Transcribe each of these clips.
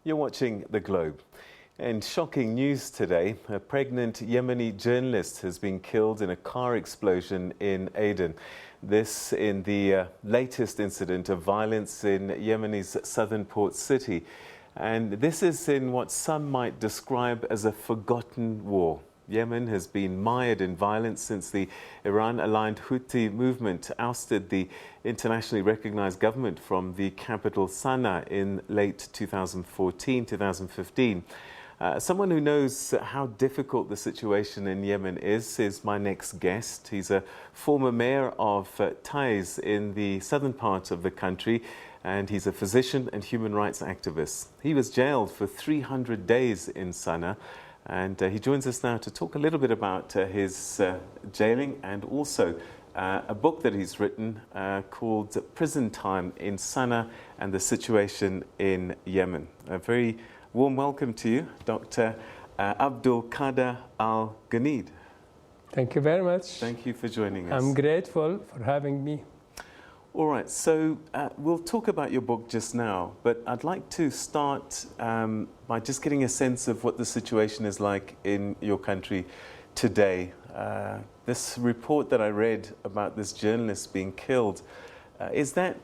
You're watching The Globe. And shocking news today, a pregnant Yemeni journalist has been killed in a car explosion in Aden. This in the latest incident of violence in Yemeni's southern port city. And this is in what some might describe as a forgotten war. Yemen has been mired in violence since the Iran-aligned Houthi movement ousted the internationally recognized government from the capital Sana'a in late 2014-2015. Someone who knows how difficult the situation in Yemen is my next guest. He's a former mayor of Taiz in the southern part of the country, and he's a physician and human rights activist. He was jailed for 300 days in Sana'a. And he joins us now to talk a little bit about his jailing and also a book that he's written called Prison Time in Sana'a and the Situation in Yemen. A very warm welcome to you, Dr. Abdulkader Al-Guneid. Thank you very much. Thank you for joining us. I'm grateful for having me. All right, so we'll talk about your book just now, but I'd like to start by just getting a sense of what the situation is like in your country today. This report that I read about this journalist being killed, is that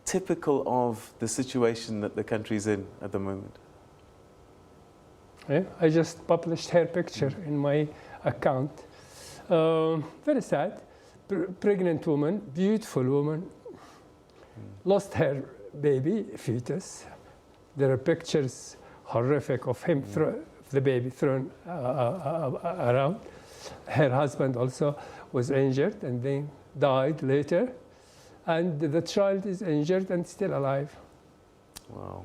typical of the situation that the country's in at the moment? Yeah, I just published her picture in my account. Very sad. Pregnant woman, beautiful woman. Lost her baby, fetus. There are pictures, horrific, of him, the baby thrown around. Her husband also was injured and then died later. And the child is injured and still alive. Wow.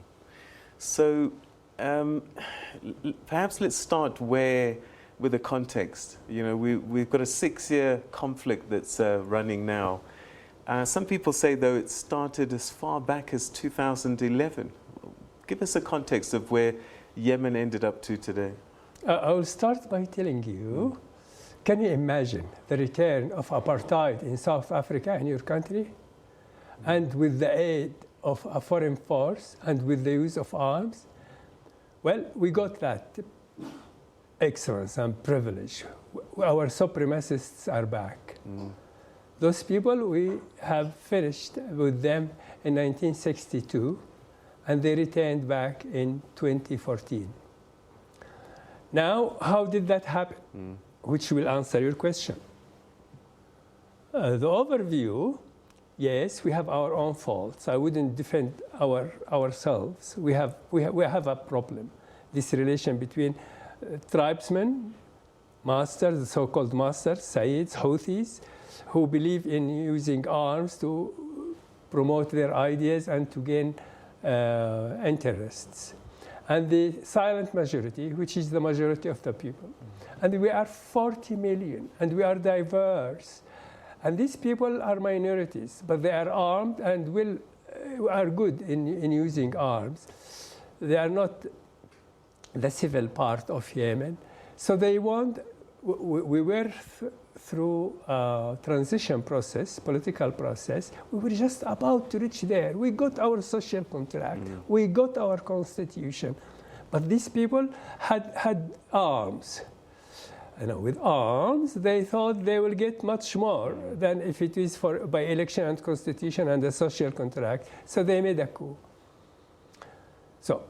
So perhaps let's start with the context. You know, we've got a 6-year conflict that's running now. Some people say, though, it started as far back as 2011. Give us a context of where Yemen ended up to today. I will start by telling you, can you imagine the return of apartheid in South Africa, in your country, and with the aid of a foreign force and with the use of arms? Well, we got that excellence and privilege. Our supremacists are back. Those people, we have finished with them in 1962, and they returned back in 2014. Now, how did that happen? Which will answer your question. The overview, yes, we have our own faults. I wouldn't defend ourselves. We have a problem. This relation between tribesmen, masters, the so-called masters, Sayyids, Houthis, who believe in using arms to promote their ideas and to gain interests. And the silent majority, which is the majority of the people. And we are 40 million, and we are diverse. And these people are minorities, but they are armed and are good in using arms. They are not the civil part of Yemen. So they want, we were through a transition process, political process. We were just about to reach there. We got our social contract. We got our constitution. But these people had arms. And with arms, they thought they will get much more than if it is by election and constitution and a social contract. So they made a coup. So.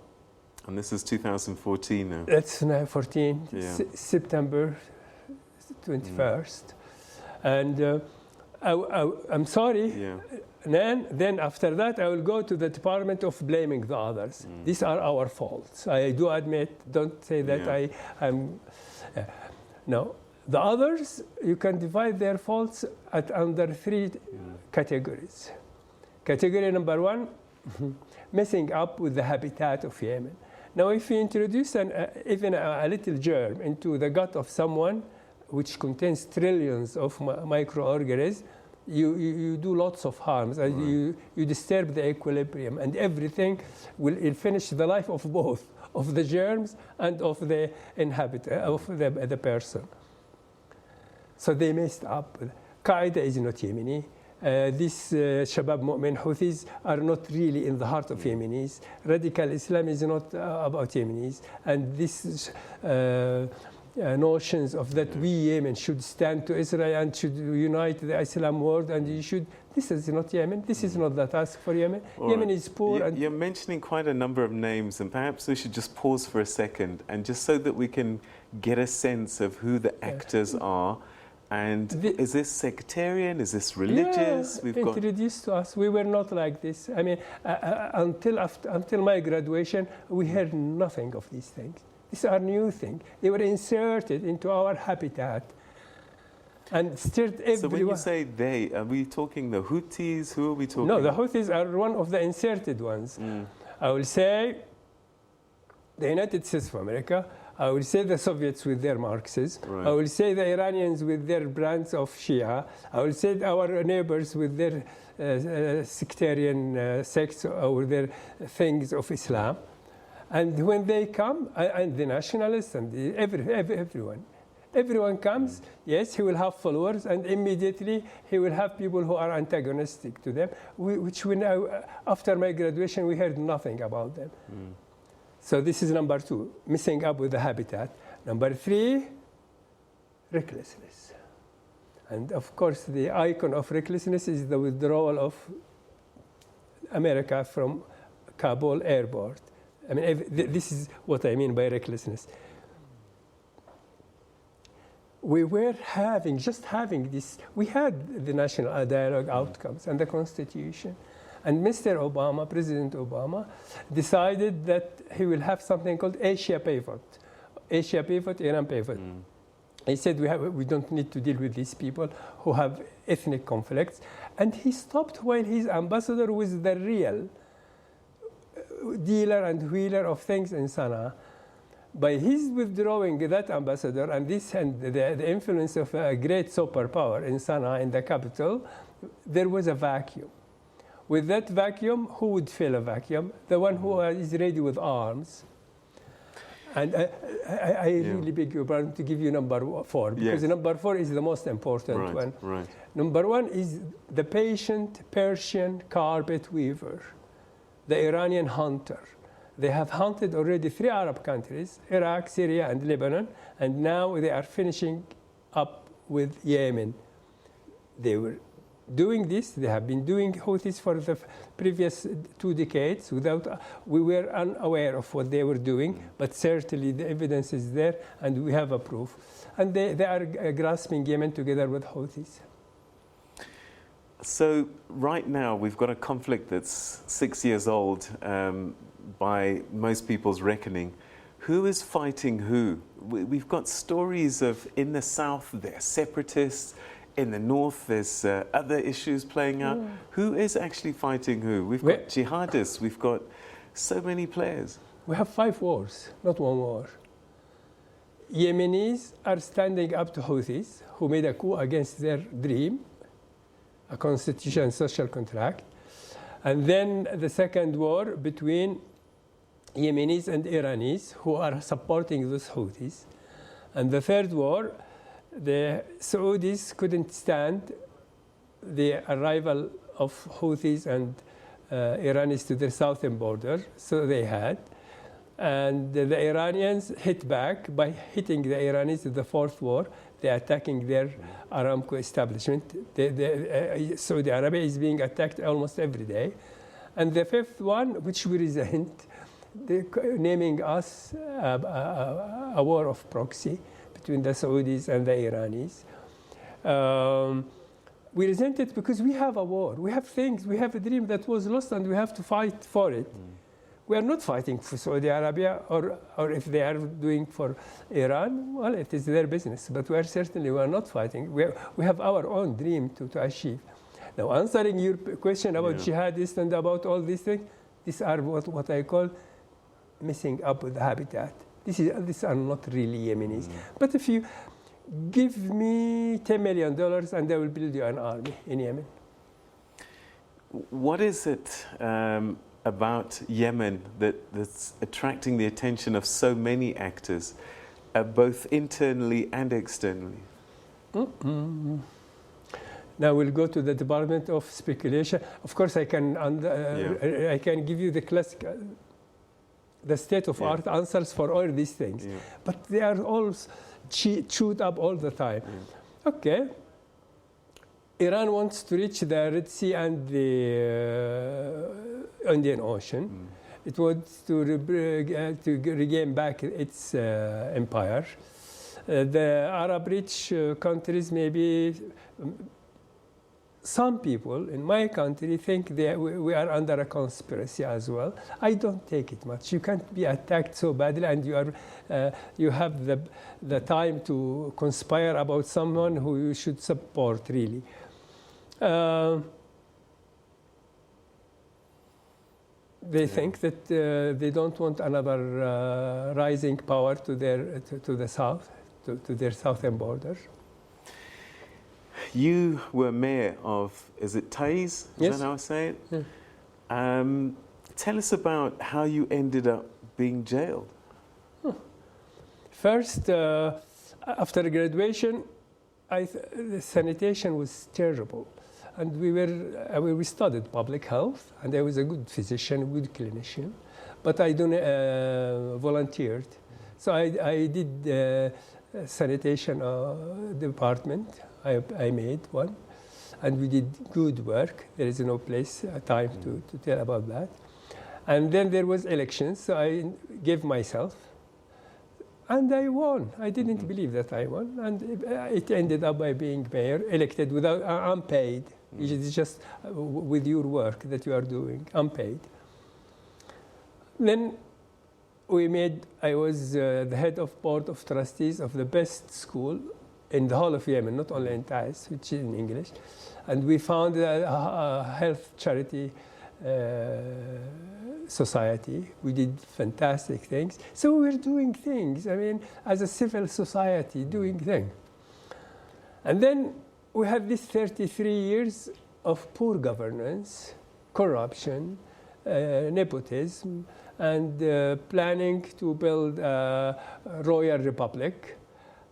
And this is 2014 now. That's now 14, yeah. September 21st. And I'm sorry. Yeah. Then after that, I will go to the department of blaming the others. These are our faults. I do admit, don't say that I'm... No, the others, you can divide their faults under 3 categories. Category number 1, messing up with the habitat of Yemen. Now, if you introduce even a little germ into the gut of someone, which contains trillions of microorganisms, you do lots of harms, and you disturb the equilibrium, and everything will finish the life of both, of the germs and of the inhabitant, of the person. So they messed up. Qaeda is not Yemeni. these Shabab Mu'min Houthis are not really in the heart of Yemenis. Radical Islam is not about Yemenis. And these notions of that we Yemen should stand to Israel and should unite the Islam world and you should, this is not Yemen. This is not the task for Yemen. All Yemen right. is poor. You're mentioning quite a number of names, and perhaps we should just pause for a second, and just so that we can get a sense of who the actors are. And is this sectarian? Is this religious? Yeah, introduced to us. We were not like this. I mean, until my graduation, we heard nothing of these things. These are new things. They were inserted into our habitat and stirred everyone. So when you say they, are we talking the Houthis? Who are we talking? No, the Houthis are one of the inserted ones. I will say the United States of America. I will say the Soviets with their Marxists. Right. I will say the Iranians with their brands of Shia. I will say our neighbors with their sectarian sects or their things of Islam. And when they come, and the nationalists and everyone comes, yes, he will have followers, and immediately he will have people who are antagonistic to them, which we now, after my graduation, we heard nothing about them. So this is number 2, messing up with the habitat. Number 3, recklessness. And of course, the icon of recklessness is the withdrawal of America from Kabul airport. I mean, this is what I mean by recklessness. We were just having this, we had the national dialogue outcomes and the Constitution. And Mr. Obama, President Obama, decided that he will have something called Asia pivot. Asia pivot, Iran pivot. He said we don't need to deal with these people who have ethnic conflicts. And he stopped while his ambassador was the real dealer and wheeler of things in Sana'a. By his withdrawing that ambassador and the influence of a great superpower in Sana'a, in the capital, there was a vacuum. With that vacuum, who would fill a vacuum? The one who is ready with arms. And I really beg your pardon to give you number 4, because number 4 is the most important one. Right. Number 1 is the patient Persian carpet weaver, the Iranian hunter. They have hunted already 3 Arab countries, Iraq, Syria, and Lebanon, and now they are finishing up with Yemen. They were doing this, they have been doing Houthis for the previous 2 decades we were unaware of what they were doing, but certainly the evidence is there and we have a proof. And they are grasping Yemen together with Houthis. So right now we've got a conflict that's 6 years old by most people's reckoning. Who is fighting who? We've got stories of in the south they're separatists, in the north, there's other issues playing out. Who is actually fighting who? We've got jihadists. We've got so many players. We have 5 wars, not 1 war. Yemenis are standing up to Houthis, who made a coup against their dream, a constitution and social contract. And then the second war between Yemenis and Iranis, who are supporting those Houthis. And the third war, the Saudis couldn't stand the arrival of Houthis and Iranis to their southern border, so they had. And the Iranians hit back by hitting the Iranis in the 4th war. They're attacking their Aramco establishment. Saudi Arabia is being attacked almost every day. And the 5th one, which we resent, naming us a war of proxy between the Saudis and the Iranis. We resent it because we have a war. We have things. We have a dream that was lost, and we have to fight for it. We are not fighting for Saudi Arabia, or if they are doing for Iran, well, it is their business. But we are not fighting. We have our own dream to achieve. Now, answering your question about jihadists and about all these things, these are what I call messing up with the habitat. These are not really Yemenis. But if you give me $10 million and I will build you an army in Yemen. What is it about Yemen that's attracting the attention of so many actors, both internally and externally? Now we'll go to the Department of Speculation. Of course, I can I can give you the classic, the state-of-art answers for all these things, but they are all chewed up all the time. Okay. Iran wants to reach the Red Sea and the Indian Ocean. It wants to regain back its empire. The Arab-rich countries, maybe some people in my country think we are under a conspiracy as well. I don't take it much. You can't be attacked so badly, and you have the time to conspire about someone who you should support, really. They think that they don't want another rising power to the south, to their southern border. You were mayor of, is it Taiz? Is that how I say it? Yeah. Tell us about how you ended up being jailed. First, after graduation, the sanitation was terrible. And we studied public health, and I was a good physician, a good clinician, but I volunteered. So I did sanitation department. I made one, and we did good work. There is no time to tell about that. And then there was elections, so I gave myself, and I won. I didn't believe that I won, and it ended up by being mayor, elected without unpaid. It's just with your work that you are doing, unpaid. Then I was the head of board of trustees of the best school in the whole of Yemen, not only in Taiz, which is in English. And we founded a health charity society. We did fantastic things. So we were doing things, as a civil society, doing things. And then we had this 33 years of poor governance, corruption, nepotism, and planning to build a royal republic.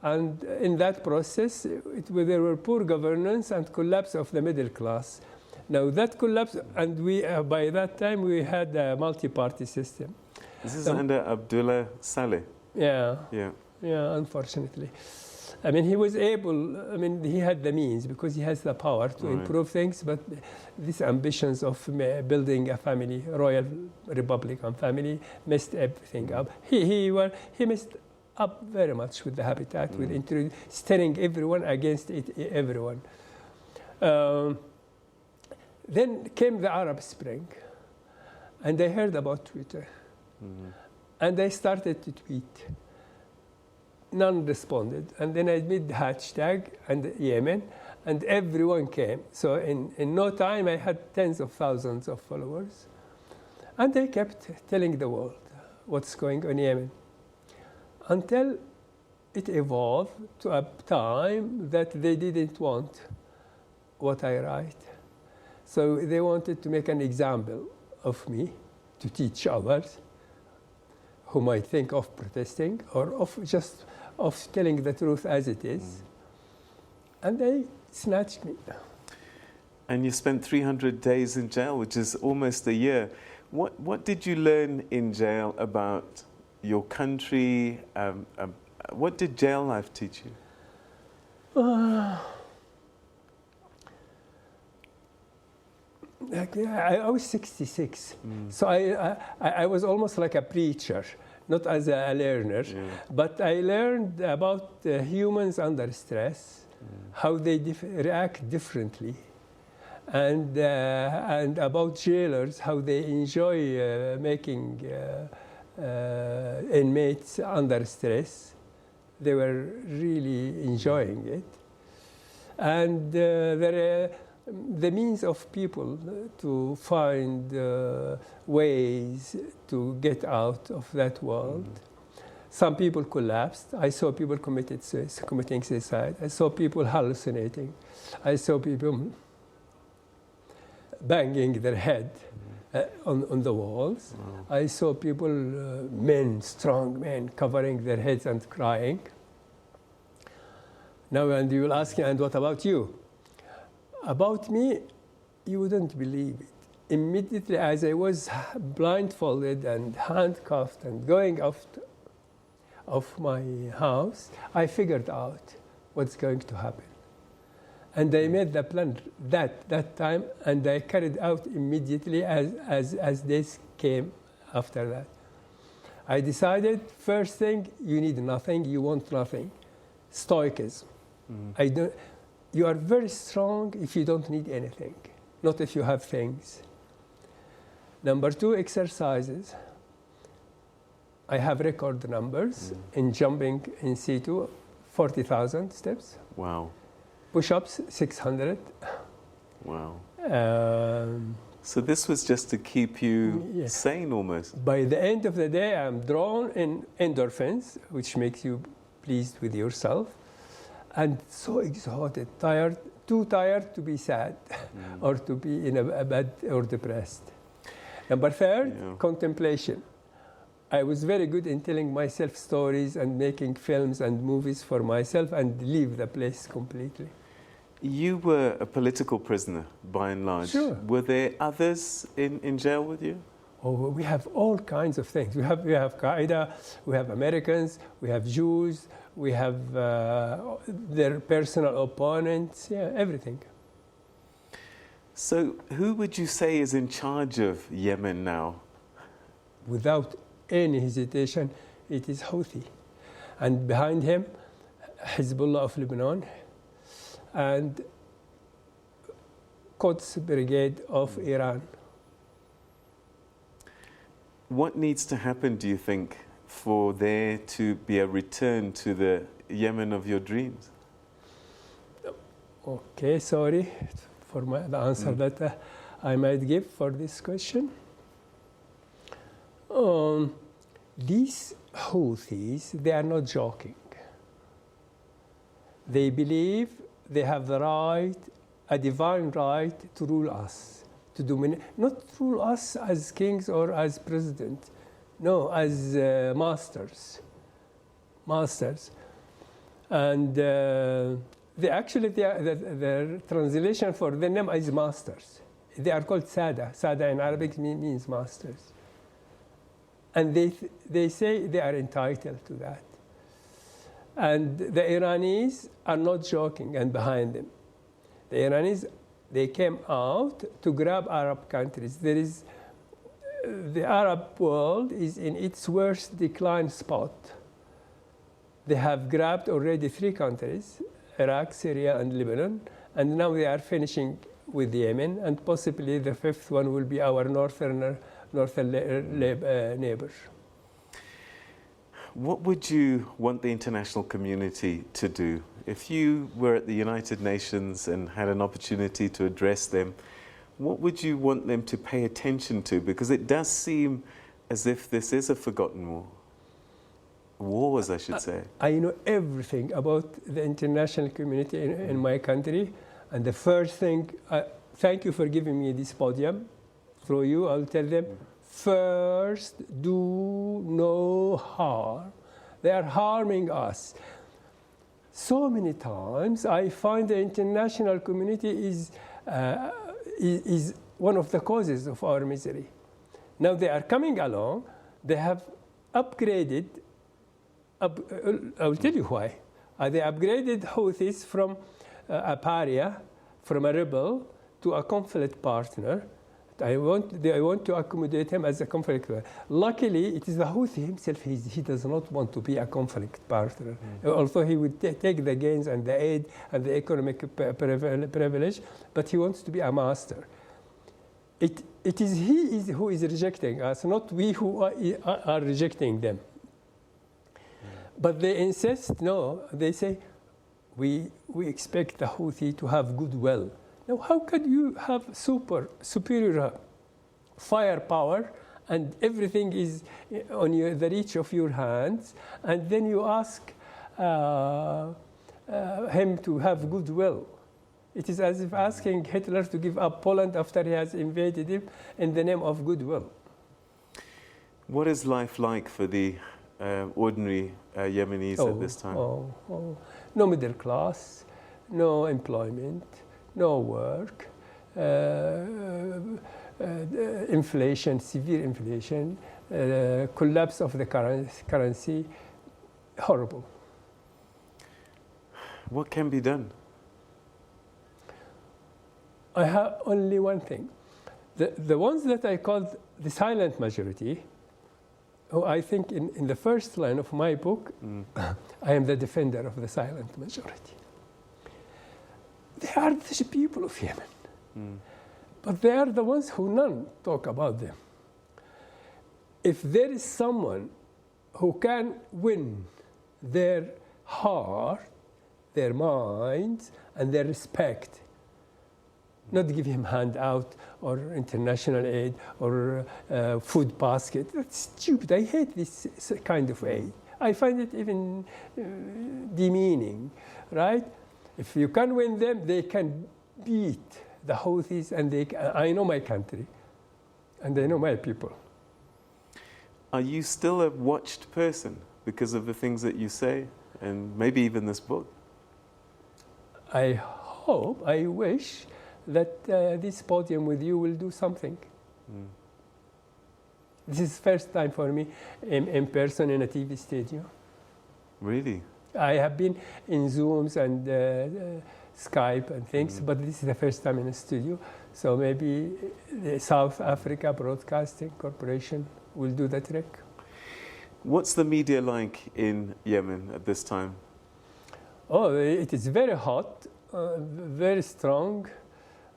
And in that process, there were poor governance and collapse of the middle class. Now that collapse, and by that time we had a multi-party system. This is under Abdullah Saleh. Yeah, unfortunately. He was able, he had the means because he has the power to improve things, but these ambitions of building a family, royal Republican family, messed everything up. He messed up very much with the habitat, with steering everyone against everyone. Then came the Arab Spring, and I heard about Twitter, and I started to tweet. None responded, and then I made the hashtag and Yemen, and everyone came. So in no time, I had tens of thousands of followers, and I kept telling the world what's going on in Yemen, until it evolved to a time that they didn't want what I write. So they wanted to make an example of me to teach others who might think of protesting or of telling the truth as it is. And they snatched me. And you spent 300 days in jail, which is almost a year. What did you learn in jail about your country? What did jail life teach you? I was 66, so I was almost like a preacher, not as a learner, but I learned about humans under stress, how they react differently, and about jailers, how they enjoy making inmates under stress. They were really enjoying it, and the means of people to find ways to get out of that world. Some people collapsed. I saw people committing suicide. I saw people hallucinating. I saw people banging their head on the walls. I saw people, strong men, covering their heads and crying. Now, and you will ask me, and what about you? About me, you wouldn't believe it. Immediately as I was blindfolded and handcuffed and going out of my house, I figured out what's going to happen. And I made the plan that time, and I carried out immediately as days came after that. I decided, first thing, you need nothing, you want nothing. Stoicism. You are very strong if you don't need anything, not if you have things. Number 2, exercises. I have record numbers in jumping in situ, 40,000 steps. Wow. Push-ups, 600. Wow. So this was just to keep you sane almost. By the end of the day, I'm drawn in endorphins, which makes you pleased with yourself, and so exhausted, tired, too tired to be sad or to be in a bad or depressed. Number 3, contemplation. I was very good in telling myself stories and making films and movies for myself and leave the place completely. You were a political prisoner, by and large. Sure. Were there others in jail with you? Oh, we have all kinds of things. We have Qaeda, we have Americans, we have Jews, we have their personal opponents, everything. So who would you say is in charge of Yemen now? Without any hesitation, it is Houthi. And behind him, Hezbollah of Lebanon and Quds Brigade of Iran. What needs to happen, do you think, for there to be a return to the Yemen of your dreams? Okay, sorry for the answer that I might give for this question. These Houthis, they are not joking. They believe they have the right, a divine right to rule us, to dominate, not rule us as kings or as president, no, as masters. And their translation for the name is masters. They are called Sada. Sada in Arabic means masters. And they say they are entitled to that. And the Iranis are not joking and behind them. The Iranis, they came out to grab Arab countries. The Arab world is in its worst decline spot. They have grabbed already 3 countries, Iraq, Syria, and Lebanon, and now they are finishing with Yemen, and possibly the 5th one will be our northern neighbor. What would you want the international community to do? If you were at the United Nations and had an opportunity to address them, what would you want them to pay attention to? Because it does seem as if this is a forgotten war. Wars, I should say. I know everything about the international community in my country. And the first thing, thank you for giving me this podium. Through you, I'll tell them, first, do no harm. They are harming us. So many times, I find the international community is one of the causes of our misery. Now they are coming along. They have upgraded. I'll tell you why. They upgraded Houthis from a pariah, from a rebel, to a conflict partner. I want to accommodate him as a conflict partner. Luckily, it is the Houthi himself. He does not want to be a conflict partner. Although he would take the gains and the aid and the economic privilege, but he wants to be a master. It is he who is rejecting us, not we who are rejecting them. But they insist, no, they say, we expect the Houthi to have goodwill. Now, how could you have superior firepower and everything is on the reach of your hands, and then you ask him to have goodwill? It is as if asking Hitler to give up Poland after he has invaded him in the name of goodwill. What is life like for the ordinary Yemenis at this time? No middle class, no employment, no work, inflation, severe inflation, collapse of the currency, horrible. What can be done? I have only one thing. The ones that I called the silent majority, who I think in the first line of my book, I am the defender of the silent majority. They are the people of Yemen. But they are the ones who none talk about them. If there is someone who can win their heart, their minds, and their respect, not give him handout or international aid or food basket. That's stupid. I hate this kind of aid. I find it even demeaning, right? If you can win them, they can beat the Houthis, and I know my country, and I know my people. Are you still a watched person because of the things that you say, and maybe even this book? I hope, I wish that this podium with you will do something. This is the first time for me in person in a TV studio. Really? I have been in Zooms and Skype and things, but this is the first time in a studio. So maybe the South Africa Broadcasting Corporation will do the trick. What's the media like in Yemen at this time? Oh, it is very hot, very strong,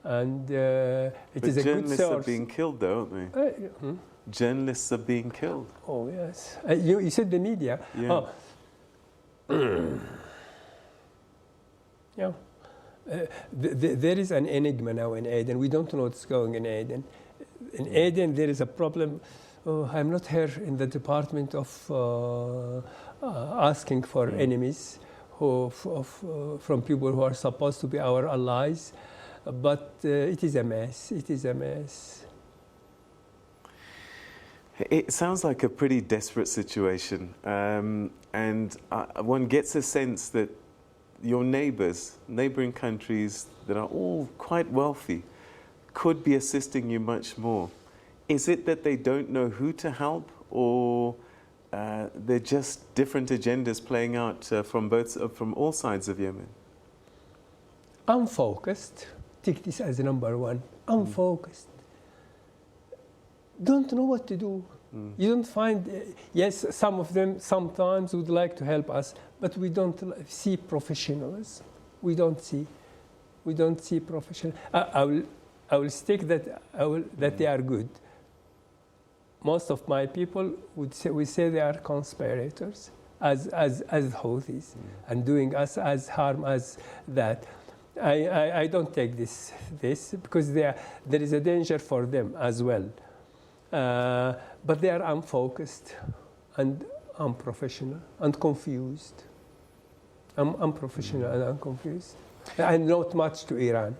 and it is a good source. Journalists are being killed, though, aren't they? Journalists are being killed. Oh, yes. You said the media. Yeah. Oh. Yeah. There is an enigma now in Aden. We don't know what's going in Aden. In Aden, there is a problem. I'm not here in the department of asking for enemies from people who are supposed to be our allies, but it is a mess. It is a mess. It sounds like a pretty desperate situation, and one gets a sense that your neighboring countries that are all quite wealthy, could be assisting you much more. Is it that they don't know who to help, or they're just different agendas playing out from all sides of Yemen? Unfocused. Take this as number one. Unfocused. Don't know what to do. You don't find, yes, some of them sometimes would like to help us, but we don't see professionals. We don't see professionals. I will stick that they are good. Most of my people would say they are conspirators, as Houthis, and doing us as harm as that. I don't take this because there is a danger for them as well. But they are unfocused and unprofessional and confused. I'm unprofessional and unconfused. And not much to Iran.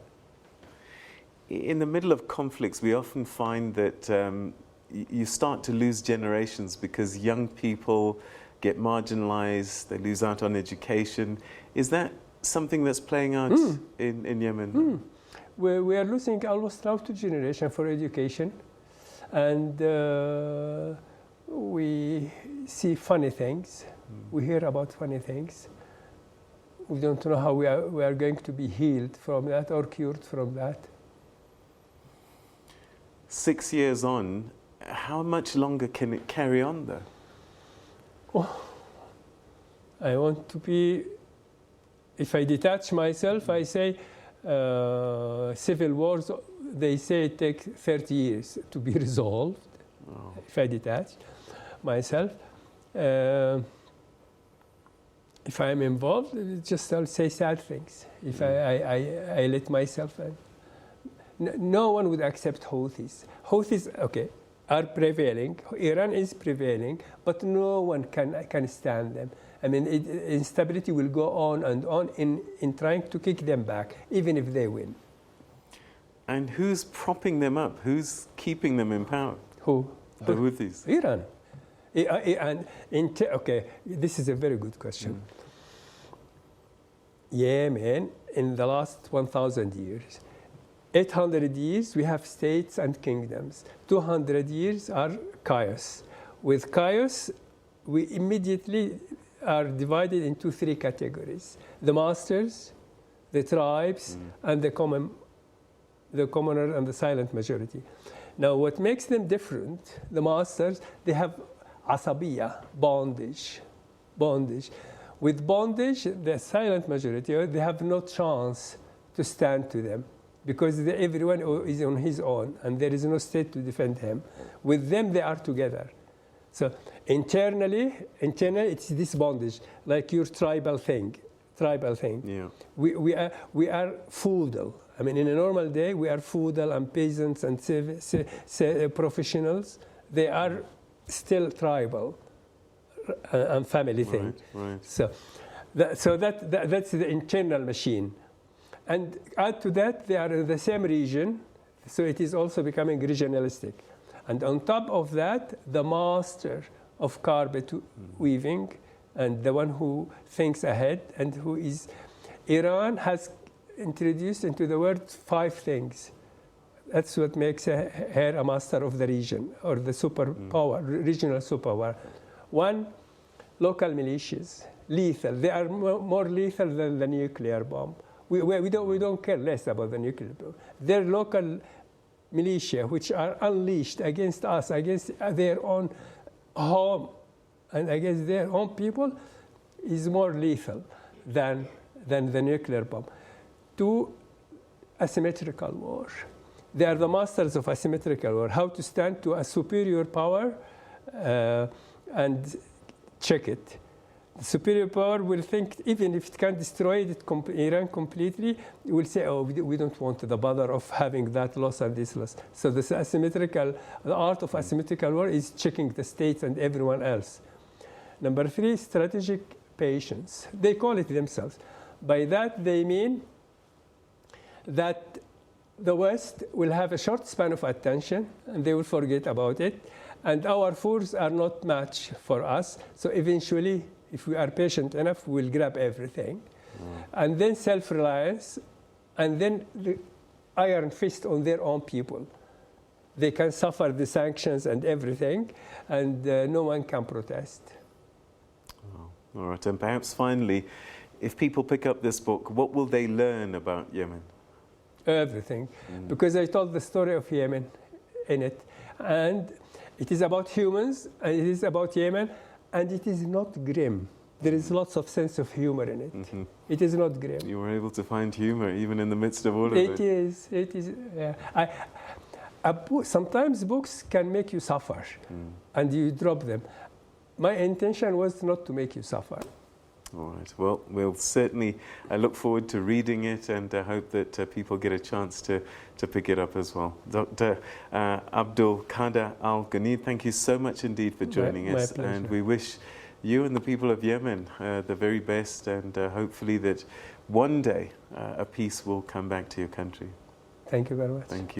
In the middle of conflicts, we often find that you start to lose generations because young people get marginalized, they lose out on education. Is that something that's playing out in Yemen? We are losing almost now 2 generations for education. And we see funny things. We hear about funny things. We don't know how we are going to be healed from that or cured from that. 6 years on, how much longer can it carry on, though? Oh, I want to be, if I detach myself, I say civil wars, they say it takes 30 years to be resolved. Oh. If I detach myself. If I am involved, I'll say sad things. If I let myself in. No one would accept Houthis. Houthis, okay, are prevailing. Iran is prevailing, but no one can stand them. I mean, instability will go on and on in trying to kick them back, even if they win. And who's propping them up? Who's keeping them in power? Who? The Houthis. Iran. Okay, this is a very good question. Yemen in the last 1,000 years. 800 years, we have states and kingdoms. 200 years are chaos. With chaos, we immediately are divided into three categories: the masters, the tribes, and the commoner and the silent majority. Now, what makes them different, the masters, they have asabiya, bondage. With bondage, the silent majority, they have no chance to stand to them because everyone is on his own and there is no state to defend him. With them, they are together. So internally, it's this bondage, like your tribal thing. Yeah. We are feudal. I mean, in a normal day, we are feudal and peasants and professionals. They are still tribal and family thing. Right. So that's the internal machine. And add to that, they are in the same region, so it is also becoming regionalistic. And on top of that, the master of carpet weaving and the one who thinks ahead and who is... Iran has introduced into the world 5 things. That's what makes her a master of the region or the superpower, regional superpower. 1, local militias, lethal. They are more lethal than the nuclear bomb. We don't care less about the nuclear bomb. Their local militia, which are unleashed against us, against their own home and against their own people, is more lethal than the nuclear bomb. 2, asymmetrical war. They are the masters of asymmetrical war, how to stand to a superior power and check it. The superior power will think, even if it can destroy Iran completely, it will say, oh, we don't want the bother of having that loss and this loss. So the art of asymmetrical war is checking the states and everyone else. Number 3, strategic patience. They call it themselves. By that, they mean that the West will have a short span of attention and they will forget about it. And our forces are not match for us. So eventually, if we are patient enough, we'll grab everything. And then self-reliance, and then the iron fist on their own people. They can suffer the sanctions and everything, and no one can protest. All right, and perhaps finally, if people pick up this book, what will they learn about Yemen? Everything, because I told the story of Yemen in it. And it is about humans, and it is about Yemen, and it is not grim. There is lots of sense of humor in it. It is not grim. You were able to find humor even in the midst of all of it. It is. Yeah. Sometimes books can make you suffer, and you drop them. My intention was not to make you suffer. All right. Well, we'll certainly look forward to reading it, and hope that people get a chance to pick it up as well. Dr. Abdulkader Al-Guneid, thank you so much indeed for joining us. My pleasure. And we wish you and the people of Yemen the very best, and hopefully that one day a peace will come back to your country. Thank you very much. Thank you.